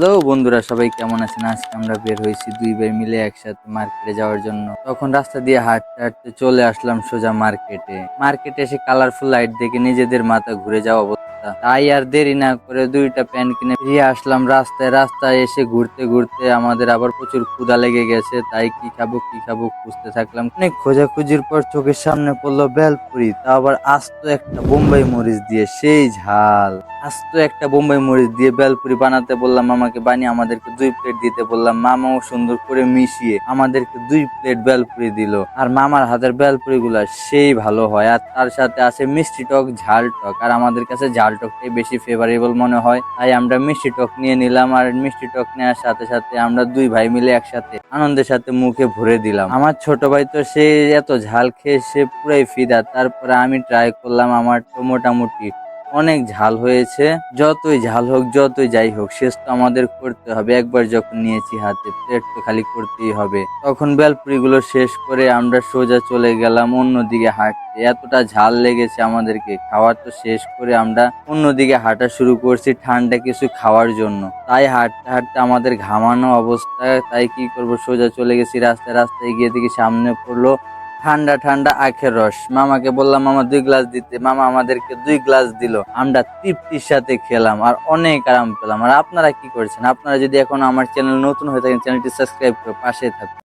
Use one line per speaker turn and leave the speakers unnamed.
Hello বন্ধুরা, সবাই কেমন আছেন? আজকে আমরা বের হয়েছি দুই ভাই মিলে একসাথে মার্কেটে যাওয়ার জন্য। তখন রাস্তা দিয়ে হাঁটতে হাঁটতে চলে আসলাম সোজা মার্কেটে এসে কালারফুল লাইট দেখে নিজেদের মাথা ঘুরে যাওয়া অবস্থা। তাই আর দেরি না করে দুইটা প্যান্ট কিনে ফিরে আসলাম রাস্তায় এসে ঘুরতে ঘুরতে আমাদের আবার প্রচুর ক্ষুধা লেগে গেছে। তাই কি খাবো খুঁজতে থাকলাম। অনেক খোঁজাখুঁজির পর চোখের সামনে পড়লো বেলপুরি, তা আবার আস্ত একটা বোম্বাই মরিচ দিয়ে, সেই ঝাল। আস্ত একটা বোম্বাই মরিচ দিয়ে বেলপুরি বানাতে বললাম মামাকে, বানিয়ে আমাদেরকে 2 প্লেট দিতে বললাম। মামাও সুন্দর করে মিশিয়ে আমাদেরকে 2 প্লেট বেলপুরি দিল। আর মামার হাতের বেলপুরি গুলা সেই ভালো হয়, আর তার সাথে আছে মিষ্টি টক ঝাল টক, আর আমাদের কাছে ঝাল টকটাই বেশি ফেভারেবল মনে হয়। তাই আমরা মিষ্টি টক নিয়ে নিলাম, আর মিষ্টি টক নেওয়ার সাথে সাথে আমরা দুই ভাই মিলে একসাথে আনন্দের সাথে মুখে ভরে দিলাম। আমার ছোট ভাই তো সে এত ঝাল খেয়ে সে পুরাই ফিদা। তারপরে আমি ট্রাই করলাম, আমার তো মোটামুটি অনেক ঝাল হয়েছে। যতই ঝাল হোক যতই যাই হোক, শেষ তো আমাদের করতে হবে। একবার যখন নিয়েছি হাতে, প্লেট তো খালি করতেই হবে। তখন বেলপুরি গুলো শেষ করে আমরা সোজা চলে গেলাম অন্যদিকে হাঁটতে। এতটা ঝাল লেগেছে আমাদেরকে, খাওয়ার তো শেষ করে আমরা অন্যদিকে হাঁটা শুরু করছি ঠান্ডা কিছু খাওয়ার জন্য। তাই হাঁটতে হাঁটতে আমাদের ঘামানো অবস্থা। তাই কি করব, সোজা চলে গেছি রাস্তায় গিয়ে দেখি সামনে পড়লো ঠান্ডা ঠান্ডা আখের রস। মামাকে বললাম মামা 2 গ্লাস দিতে, মামা আমাদেরকে 2 গ্লাস দিল। আমরা তৃপ্তির সাথে খেলাম আর অনেক আরাম পেলাম। আর আপনারা কি করছেন? আপনারা যদি এখন আমার চ্যানেল নতুন হয়ে থাকেন, চ্যানেলটি সাবস্ক্রাইব করে পাশে থাকুন।